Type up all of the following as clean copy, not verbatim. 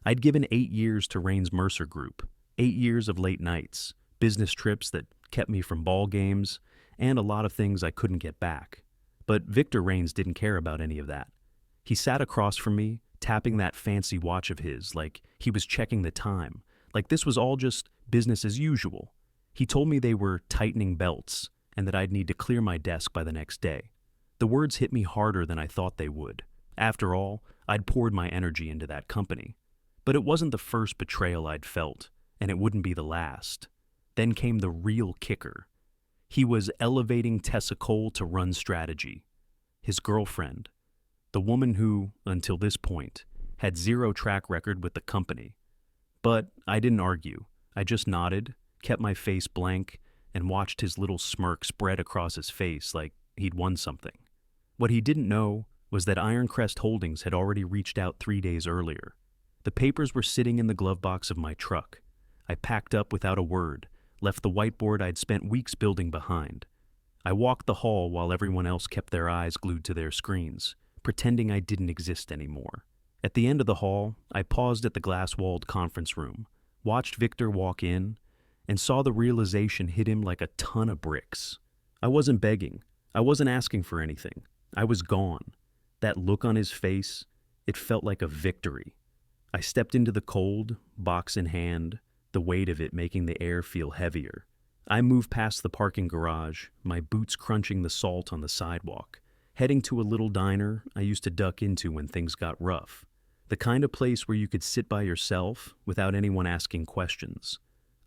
I'd given 8 years to Rains Mercer Group, 8 years of late nights, business trips that kept me from ball games, and a lot of things I couldn't get back. But Victor Rains didn't care about any of that. He sat across from me, tapping that fancy watch of his like he was checking the time, like this was all just business as usual. He told me they were tightening belts and that I'd need to clear my desk by the next day. The words hit me harder than I thought they would. After all, I'd poured my energy into that company. But it wasn't the first betrayal I'd felt, and it wouldn't be the last. Then came the real kicker. He was elevating Tessa Cole to run strategy. His girlfriend, the woman who, until this point, had zero track record with the company. But I didn't argue. I just nodded, kept my face blank, and watched his little smirk spread across his face like he'd won something. What he didn't know was that Ironcrest Holdings had already reached out 3 days earlier. The papers were sitting in the glove box of my truck. I packed up without a word, left the whiteboard I'd spent weeks building behind. I walked the hall while everyone else kept their eyes glued to their screens, pretending I didn't exist anymore. At the end of the hall, I paused at the glass-walled conference room, watched Victor walk in, and saw the realization hit him like a ton of bricks. I wasn't begging. I wasn't asking for anything. I was gone. That look on his face, it felt like a victory. I stepped into the cold, box in hand, the weight of it making the air feel heavier. I moved past the parking garage, my boots crunching the salt on the sidewalk, heading to a little diner I used to duck into when things got rough. The kind of place where you could sit by yourself without anyone asking questions.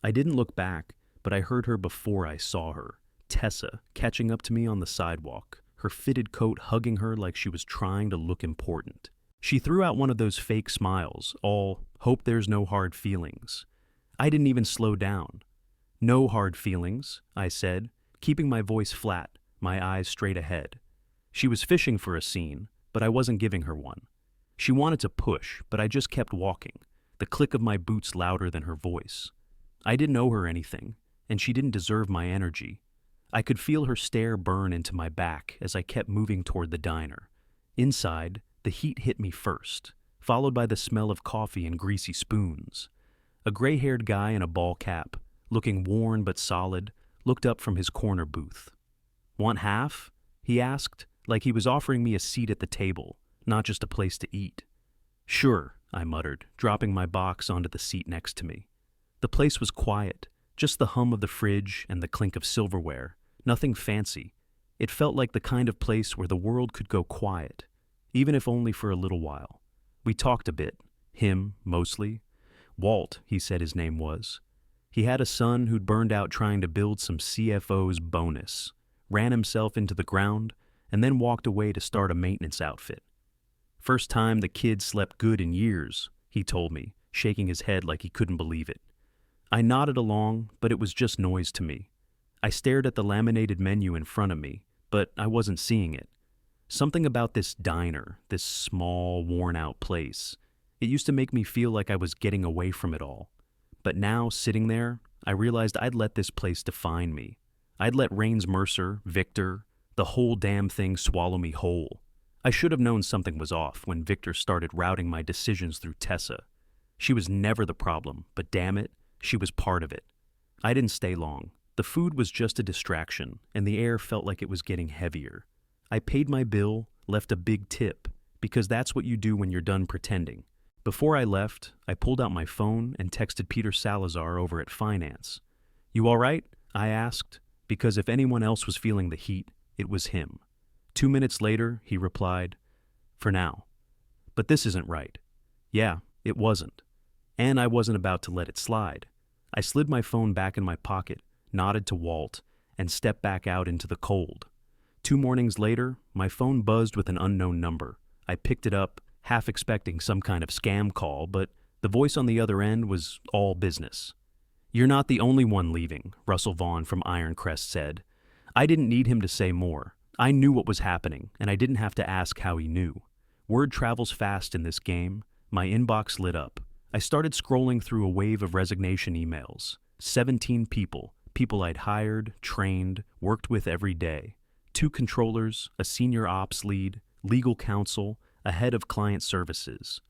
I didn't look back, but I heard her before I saw her, Tessa, catching up to me on the sidewalk, her fitted coat hugging her like she was trying to look important. She threw out one of those fake smiles, all, hope there's no hard feelings. I didn't even slow down. No hard feelings, I said, keeping my voice flat, my eyes straight ahead. She was fishing for a scene, but I wasn't giving her one. She wanted to push, but I just kept walking, the click of my boots louder than her voice. I didn't owe her anything, and she didn't deserve my energy. I could feel her stare burn into my back as I kept moving toward the diner. Inside, the heat hit me first, followed by the smell of coffee and greasy spoons. A gray-haired guy in a ball cap, looking worn but solid, looked up from his corner booth. "Want half?" he asked, like he was offering me a seat at the table, not just a place to eat. "Sure," I muttered, dropping my box onto the seat next to me. The place was quiet, just the hum of the fridge and the clink of silverware, nothing fancy. It felt like the kind of place where the world could go quiet, even if only for a little while. We talked a bit, him mostly. Walt, he said his name was. He had a son who'd burned out trying to build some CFO's bonus, ran himself into the ground, and then walked away to start a maintenance outfit. First time the kid slept good in years, he told me, shaking his head like he couldn't believe it. I nodded along, but it was just noise to me. I stared at the laminated menu in front of me, but I wasn't seeing it. Something about this diner, this small, worn-out place, it used to make me feel like I was getting away from it all. But now, sitting there, I realized I'd let this place define me. I'd let Rains Mercer, Victor, the whole damn thing swallow me whole. I should have known something was off when Victor started routing my decisions through Tessa. She was never the problem, but damn it, she was part of it. I didn't stay long. The food was just a distraction, and the air felt like it was getting heavier. I paid my bill, left a big tip, because that's what you do when you're done pretending. Before I left, I pulled out my phone and texted Peter Salazar over at Finance. "You all right?" I asked, because if anyone else was feeling the heat, it was him. 2 minutes later, he replied, "For now." But this isn't right. Yeah, it wasn't. And I wasn't about to let it slide. I slid my phone back in my pocket, nodded to Walt, and stepped back out into the cold. 2 mornings later, my phone buzzed with an unknown number. I picked it up, half expecting some kind of scam call, but the voice on the other end was all business. "You're not the only one leaving," Russell Vaughn from Ironcrest said. I didn't need him to say more. I knew what was happening, and I didn't have to ask how he knew. Word travels fast in this game. My inbox lit up. I started scrolling through a wave of resignation emails. 17 people I'd hired, trained, worked with every day. 2 controllers, a senior ops lead, legal counsel, a head of client services.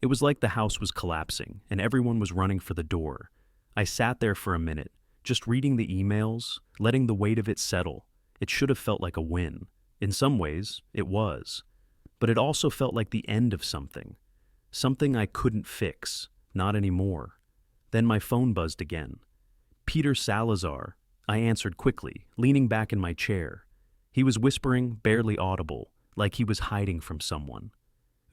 It was like the house was collapsing and everyone was running for the door. I sat there for a minute, just reading the emails, letting the weight of it settle. It should have felt like a win. In some ways, it was. But it also felt like the end of something. Something I couldn't fix. Not anymore. Then my phone buzzed again. Peter Salazar. I answered quickly, leaning back in my chair. He was whispering, barely audible, like he was hiding from someone.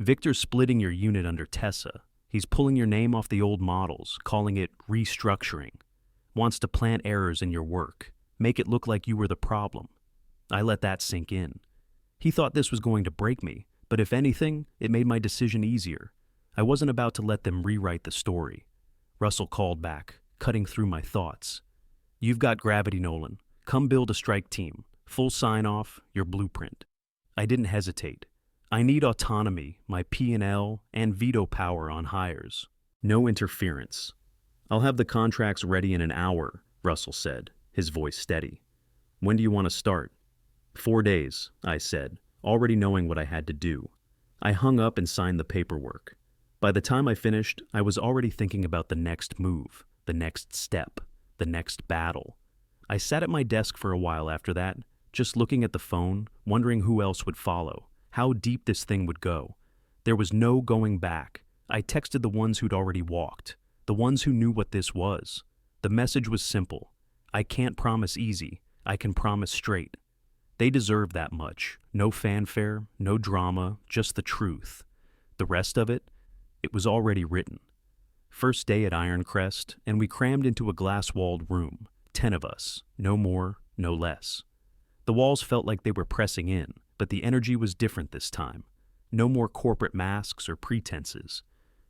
"Victor's splitting your unit under Tessa. He's pulling your name off the old models, calling it restructuring. Wants to plant errors in your work, make it look like you were the problem." I let that sink in. He thought this was going to break me, but if anything, it made my decision easier. I wasn't about to let them rewrite the story. Russell called back, cutting through my thoughts. "You've got gravity, Nolan. Come build a strike team. Full sign-off, your blueprint." I didn't hesitate. I need autonomy, my P&L, and veto power on hires. No interference. "I'll have the contracts ready in an hour," Russell said, his voice steady. "When do you want to start?" 4 days, I said, already knowing what I had to do. I hung up and signed the paperwork. By the time I finished, I was already thinking about the next move, the next step, the next battle. I sat at my desk for a while after that, just looking at the phone, wondering who else would follow, how deep this thing would go. There was no going back. I texted the ones who'd already walked, the ones who knew what this was. The message was simple. I can't promise easy. I can promise straight. They deserve that much. No fanfare, no drama, just the truth. The rest of it was already written. First day at Ironcrest, and we crammed into a glass-walled room, 10 of us, no more, no less. The walls felt like they were pressing in, but the energy was different this time. No more corporate masks or pretenses.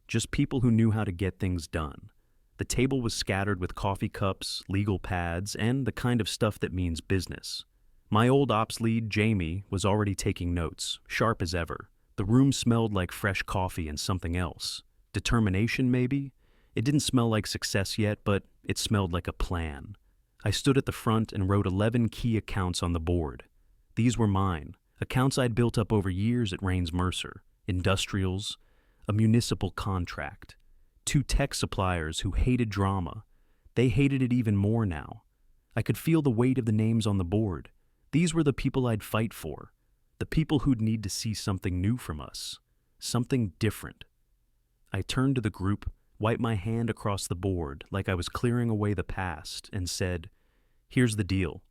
Just people who knew how to get things done. The table was scattered with coffee cups, legal pads, and the kind of stuff that means business. My old ops lead, Jamie, was already taking notes, sharp as ever. The room smelled like fresh coffee and something else. Determination, maybe? It didn't smell like success yet, but it smelled like a plan. I stood at the front and wrote 11 key accounts on the board. These were mine, accounts I'd built up over years at Rains Mercer, industrials, a municipal contract, 2 tech suppliers who hated drama. They hated it even more now. I could feel the weight of the names on the board. These were the people I'd fight for, the people who'd need to see something new from us, something different. I turned to the group, wiped my hand across the board like I was clearing away the past, and said, "Here's the deal.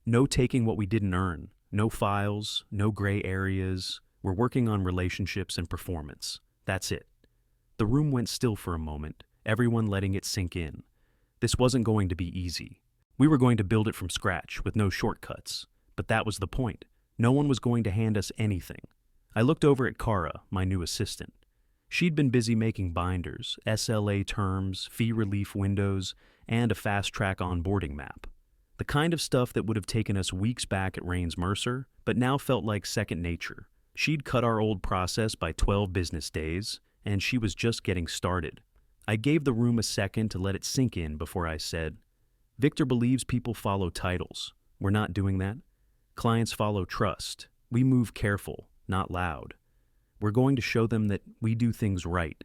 No taking what we didn't earn, no files, no gray areas. We're working on relationships and performance. That's it." The room went still for a moment, everyone letting it sink in. This wasn't going to be easy. We were going to build it from scratch with no shortcuts. But that was the point. No one was going to hand us anything. I looked over at Kara, my new assistant. She'd been busy making binders, SLA terms, fee relief windows, and a fast-track onboarding map. The kind of stuff that would have taken us weeks back at Rains Mercer, but now felt like second nature. She'd cut our old process by 12 business days, and she was just getting started. I gave the room a second to let it sink in before I said, "Victor believes people follow titles. We're not doing that. Clients follow trust. We move careful, not loud. We're going to show them that we do things right.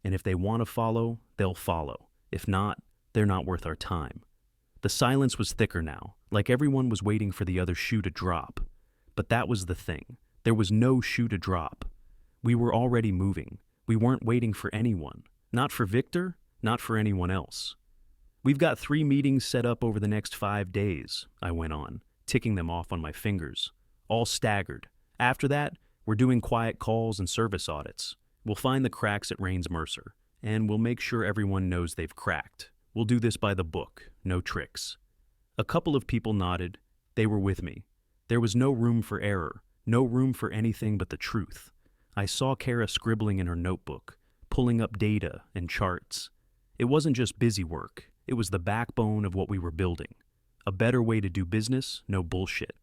And if they want to follow, they'll follow. If not, they're not worth our time." The silence was thicker now, like everyone was waiting for the other shoe to drop. But that was the thing. There was no shoe to drop. We were already moving. We weren't waiting for anyone. Not for Victor, not for anyone else. "We've got 3 meetings set up over the next 5 days, I went on, ticking them off on my fingers. All staggered. After that, we're doing quiet calls and service audits. We'll find the cracks at Rains Mercer, and we'll make sure everyone knows they've cracked. We'll do this by the book, no tricks." A couple of people nodded. They were with me. There was no room for error, no room for anything but the truth. I saw Kara scribbling in her notebook, pulling up data and charts. It wasn't just busy work. It was the backbone of what we were building. A better way to do business, no bullshit.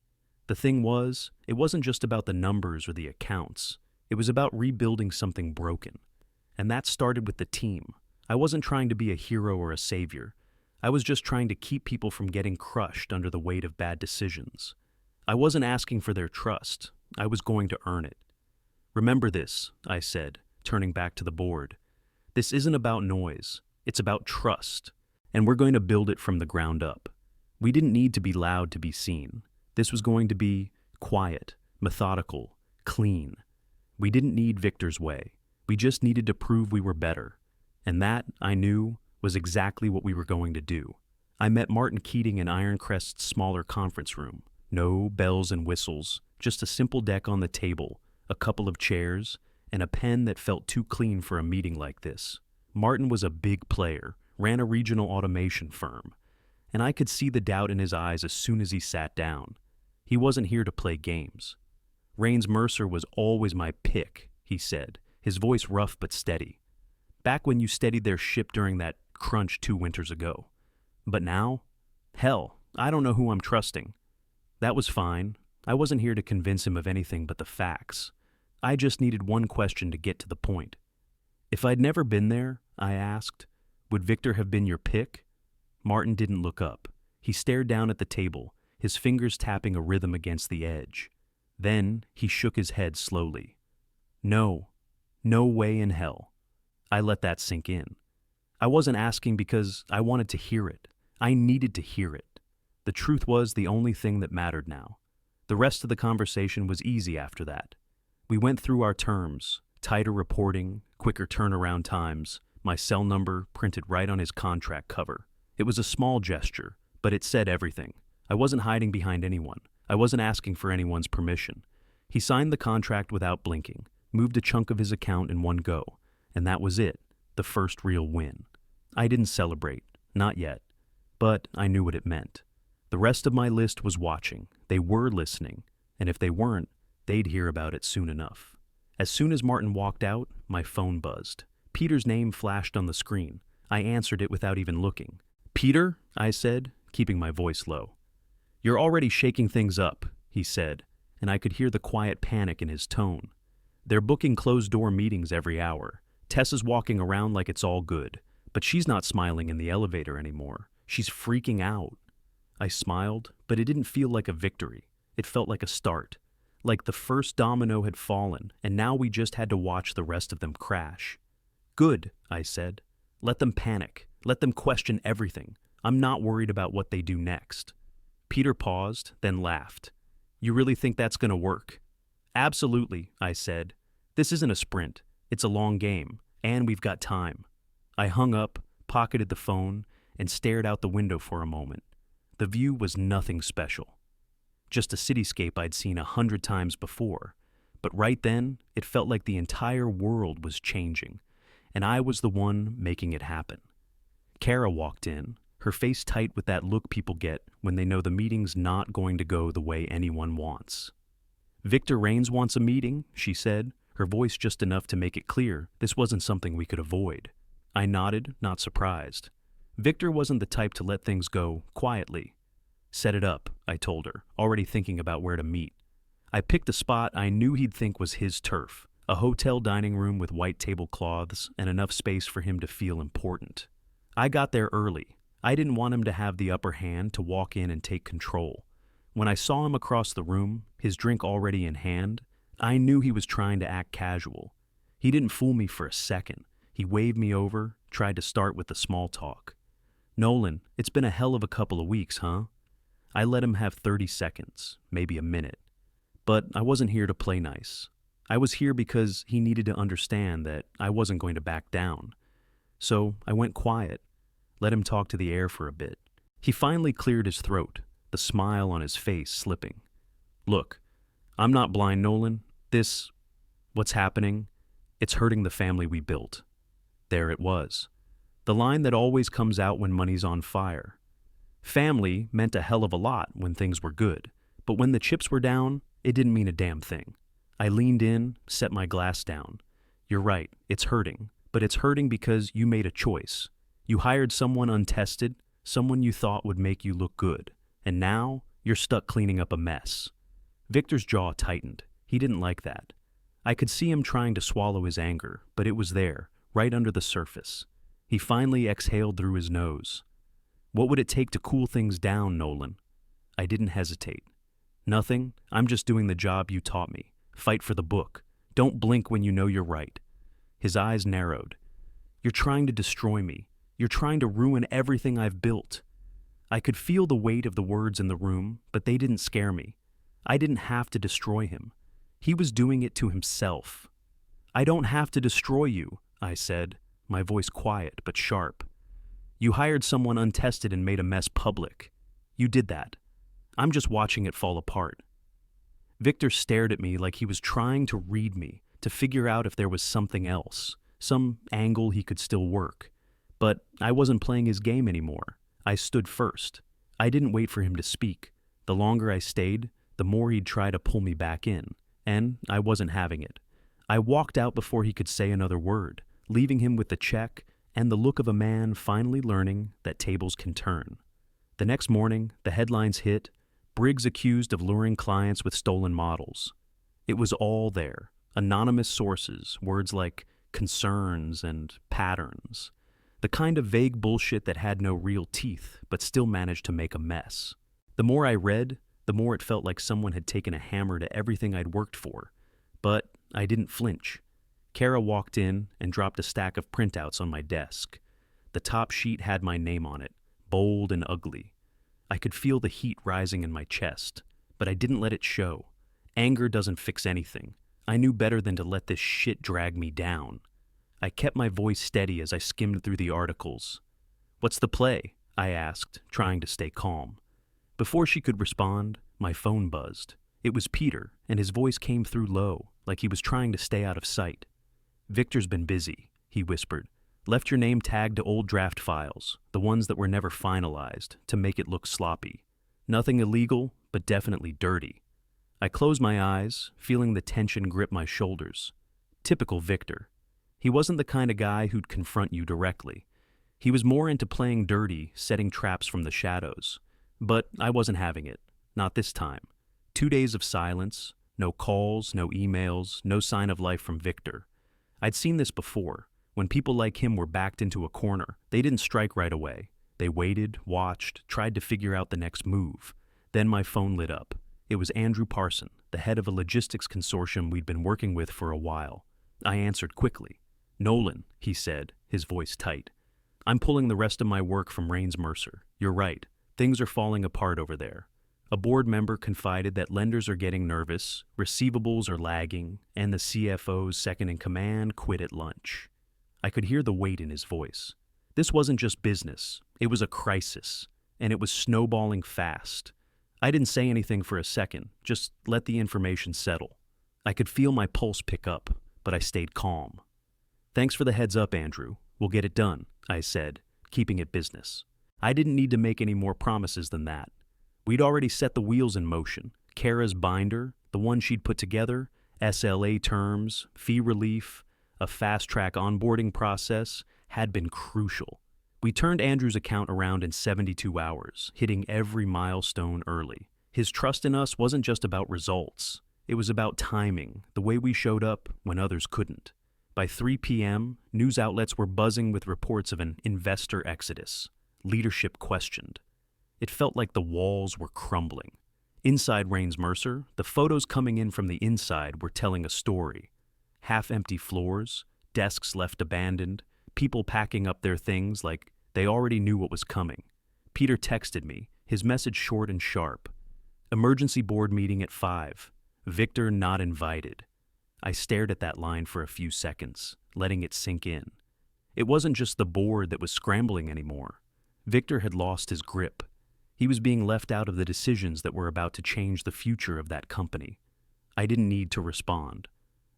The thing was, it wasn't just about the numbers or the accounts. It was about rebuilding something broken. And that started with the team. I wasn't trying to be a hero or a savior. I was just trying to keep people from getting crushed under the weight of bad decisions. I wasn't asking for their trust. I was going to earn it. "Remember this," I said, turning back to the board. This isn't about noise. It's about trust. And we're going to build it from the ground up. We didn't need to be loud to be seen. This was going to be quiet, methodical, clean. We didn't need Victor's way. We just needed to prove we were better. And that, I knew, was exactly what we were going to do. I met Martin Keating in Ironcrest's smaller conference room. No bells and whistles, just a simple deck on the table, a couple of chairs, and a pen that felt too clean for a meeting like this. Martin was a big player, ran a regional automation firm, and I could see the doubt in his eyes as soon as he sat down. He wasn't here to play games. Rains Mercer was always my pick, he said, his voice rough but steady. Back when you steadied their ship during that crunch 2 winters ago. But now? Hell, I don't know who I'm trusting. That was fine. I wasn't here to convince him of anything but the facts. I just needed one question to get to the point. If I'd never been there, I asked, would Victor have been your pick? Martin didn't look up. He stared down at the table, his fingers tapping a rhythm against the edge. Then he shook his head slowly. No, no way in hell. I let that sink in. I wasn't asking because I wanted to hear it. I needed to hear it. The truth was the only thing that mattered now. The rest of the conversation was easy after that. We went through our terms, tighter reporting, quicker turnaround times, my cell number printed right on his contract cover. It was a small gesture, but it said everything. I wasn't hiding behind anyone. I wasn't asking for anyone's permission. He signed the contract without blinking, moved a chunk of his account in one go, and that was it, the first real win. I didn't celebrate, not yet, but I knew what it meant. The rest of my list was watching. They were listening, and if they weren't, they'd hear about it soon enough. As soon as Martin walked out, my phone buzzed. Peter's name flashed on the screen. I answered it without even looking. "Peter," I said, keeping my voice low. "You're already shaking things up," he said, and I could hear the quiet panic in his tone. "They're booking closed-door meetings every hour. Tessa's walking around like it's all good, but she's not smiling in the elevator anymore. She's freaking out." I smiled, but it didn't feel like a victory. It felt like a start. Like the first domino had fallen, and now we just had to watch the rest of them crash. "Good," I said. "Let them panic. Let them question everything. I'm not worried about what they do next." Peter paused, then laughed. "You really think that's going to work?" "Absolutely," I said. "This isn't a sprint. It's a long game, and we've got time." I hung up, pocketed the phone, and stared out the window for a moment. The view was nothing special. Just a cityscape I'd seen 100 times before. But right then, it felt like the entire world was changing, and I was the one making it happen. Kara walked in, her face tight with that look people get when they know the meeting's not going to go the way anyone wants. "Victor Rains wants a meeting," she said, her voice just enough to make it clear this wasn't something we could avoid. I nodded, not surprised. Victor wasn't the type to let things go quietly. "Set it up," I told her, already thinking about where to meet. I picked a spot I knew he'd think was his turf, a hotel dining room with white tablecloths and enough space for him to feel important. I got there early. I didn't want him to have the upper hand to walk in and take control. When I saw him across the room, his drink already in hand, I knew he was trying to act casual. He didn't fool me for a second. He waved me over, tried to start with the small talk. "Nolan, it's been a hell of a couple of weeks, huh?" I let him have 30 seconds, maybe a minute. But I wasn't here to play nice. I was here because he needed to understand that I wasn't going to back down. So I went quiet, let him talk to the air for a bit. He finally cleared his throat, the smile on his face slipping. "Look, I'm not blind, Nolan. What's happening, it's hurting the family we built." There it was. The line that always comes out when money's on fire. Family meant a hell of a lot when things were good, but when the chips were down, it didn't mean a damn thing. I leaned in, set my glass down. "You're right, it's hurting, but it's hurting because you made a choice. You hired someone untested, someone you thought would make you look good, and now you're stuck cleaning up a mess." Victor's jaw tightened. He didn't like that. I could see him trying to swallow his anger, but it was there, right under the surface. He finally exhaled through his nose. "What would it take to cool things down, Nolan?" I didn't hesitate. "Nothing. I'm just doing the job you taught me. Fight for the book. Don't blink when you know you're right." His eyes narrowed. You're trying to destroy me. You're trying to ruin everything I've built." I could feel the weight of the words in the room, but they didn't scare me. I didn't have to destroy him. He was doing it to himself. "I don't have to destroy you," I said, my voice quiet but sharp. "You hired someone untested and made a mess public. You did that. I'm just watching it fall apart." Victor stared at me like he was trying to read me, to figure out if there was something else, some angle he could still work. But I wasn't playing his game anymore. I stood first. I didn't wait for him to speak. The longer I stayed, the more he'd try to pull me back in, and I wasn't having it. I walked out before he could say another word, leaving him with the check and the look of a man finally learning that tables can turn. The next morning, the headlines hit, Briggs accused of luring clients with stolen models. It was all there, anonymous sources, words like concerns and patterns. The kind of vague bullshit that had no real teeth, but still managed to make a mess. The more I read, the more it felt like someone had taken a hammer to everything I'd worked for. But I didn't flinch. Kara walked in and dropped a stack of printouts on my desk. The top sheet had my name on it, bold and ugly. I could feel the heat rising in my chest, but I didn't let it show. Anger doesn't fix anything. I knew better than to let this shit drag me down. I kept my voice steady as I skimmed through the articles. "What's the play?" I asked, trying to stay calm. Before she could respond, my phone buzzed. It was Peter, and his voice came through low, like he was trying to stay out of sight. "Victor's been busy," he whispered. "Left your name tagged to old draft files, the ones that were never finalized, to make it look sloppy. Nothing illegal, but definitely dirty." I closed my eyes, feeling the tension grip my shoulders. Typical Victor. He wasn't the kind of guy who'd confront you directly. He was more into playing dirty, setting traps from the shadows. But I wasn't having it. Not this time. 2 days of silence, no calls, no emails, no sign of life from Victor. I'd seen this before. When people like him were backed into a corner, they didn't strike right away. They waited, watched, tried to figure out the next move. Then my phone lit up. It was Andrew Parson, the head of a logistics consortium we'd been working with for a while. I answered quickly. "Nolan," he said, his voice tight. "I'm pulling the rest of my work from Rains Mercer. You're right. Things are falling apart over there. A board member confided that lenders are getting nervous, receivables are lagging, and the CFO's second-in-command quit at lunch." I could hear the weight in his voice. This wasn't just business. It was a crisis, and it was snowballing fast. I didn't say anything for a second, just let the information settle. I could feel my pulse pick up, but I stayed calm. "Thanks for the heads up, Andrew. We'll get it done," I said, keeping it business. I didn't need to make any more promises than that. We'd already set the wheels in motion. Kara's binder, the one she'd put together, SLA terms, fee relief, a fast-track onboarding process, had been crucial. We turned Andrew's account around in 72 hours, hitting every milestone early. His trust in us wasn't just about results. It was about timing, the way we showed up when others couldn't. By 3 p.m., news outlets were buzzing with reports of an investor exodus. Leadership questioned. It felt like the walls were crumbling. Inside Rains Mercer, the photos coming in from the inside were telling a story. Half-empty floors, desks left abandoned, people packing up their things like they already knew what was coming. Peter texted me, his message short and sharp. "Emergency board meeting at 5. Victor not invited." I stared at that line for a few seconds, letting it sink in. It wasn't just the board that was scrambling anymore. Victor had lost his grip. He was being left out of the decisions that were about to change the future of that company. I didn't need to respond.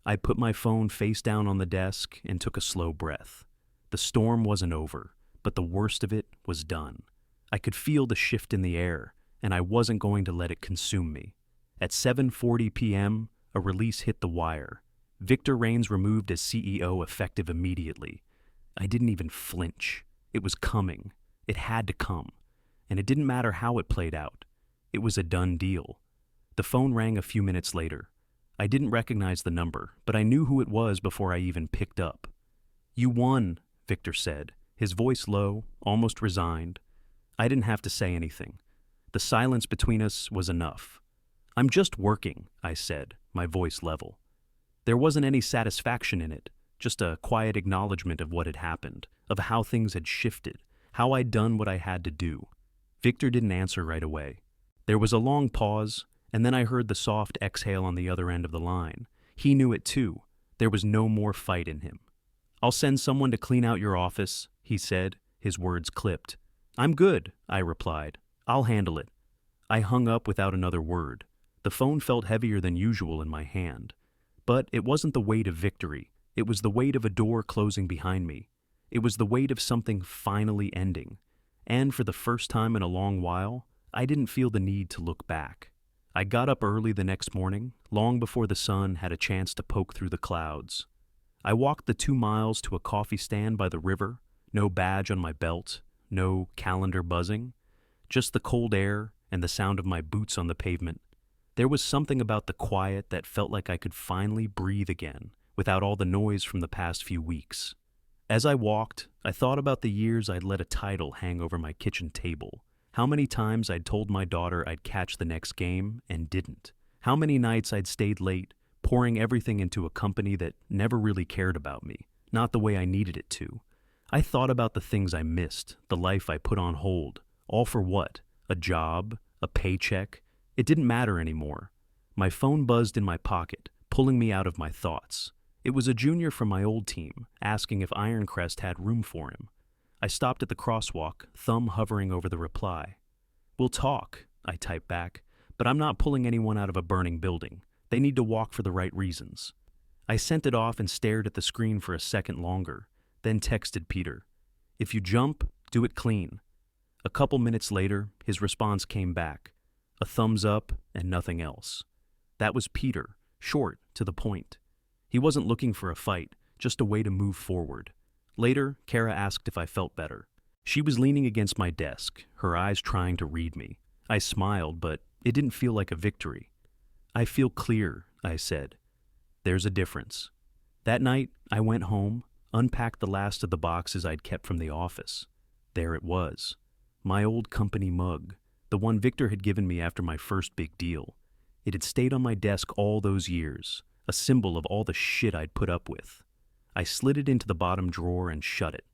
I put my phone face down on the desk and took a slow breath. The storm wasn't over, but the worst of it was done. I could feel the shift in the air, and I wasn't going to let it consume me. At 7:40 p.m., a release hit the wire. Victor Rains removed as CEO effective immediately. I didn't even flinch. It was coming. It had to come. And it didn't matter how it played out. It was a done deal. The phone rang a few minutes later. I didn't recognize the number, but I knew who it was before I even picked up. "You won," Victor said, his voice low, almost resigned. I didn't have to say anything. The silence between us was enough. "I'm just working," I said, my voice level. There wasn't any satisfaction in it, just a quiet acknowledgement of what had happened, of how things had shifted, how I'd done what I had to do. Victor didn't answer right away. There was a long pause, and then I heard the soft exhale on the other end of the line. He knew it too. There was no more fight in him. "I'll send someone to clean out your office," he said, his words clipped. "I'm good," I replied. "I'll handle it." I hung up without another word. The phone felt heavier than usual in my hand. But it wasn't the weight of victory. It was the weight of a door closing behind me. It was the weight of something finally ending. And for the first time in a long while, I didn't feel the need to look back. I got up early the next morning, long before the sun had a chance to poke through the clouds. I walked the 2 miles to a coffee stand by the river, no badge on my belt, no calendar buzzing, just the cold air and the sound of my boots on the pavement. There was something about the quiet that felt like I could finally breathe again, without all the noise from the past few weeks. As I walked, I thought about the years I'd let a title hang over my kitchen table. How many times I'd told my daughter I'd catch the next game and didn't. How many nights I'd stayed late, pouring everything into a company that never really cared about me, not the way I needed it to. I thought about the things I missed, the life I put on hold. All for what? A job? A paycheck? It didn't matter anymore. My phone buzzed in my pocket, pulling me out of my thoughts. It was a junior from my old team, asking if Ironcrest had room for him. I stopped at the crosswalk, thumb hovering over the reply. "We'll talk," I typed back, "but I'm not pulling anyone out of a burning building. They need to walk for the right reasons." I sent it off and stared at the screen for a second longer, then texted Peter. "If you jump, do it clean." A couple minutes later, his response came back. A thumbs up and nothing else. That was Peter, short, to the point. He wasn't looking for a fight, just a way to move forward. Later, Kara asked if I felt better. She was leaning against my desk, her eyes trying to read me. I smiled, but it didn't feel like a victory. "I feel clear," I said. "There's a difference." That night, I went home, unpacked the last of the boxes I'd kept from the office. There it was. My old company mug. The one Victor had given me after my first big deal. It had stayed on my desk all those years, a symbol of all the shit I'd put up with. I slid it into the bottom drawer and shut it.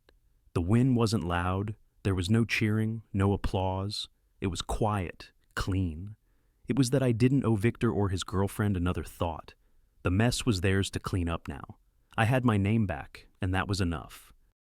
The win wasn't loud. There was no cheering, no applause. It was quiet, clean. It was that I didn't owe Victor or his girlfriend another thought. The mess was theirs to clean up now. I had my name back, and that was enough.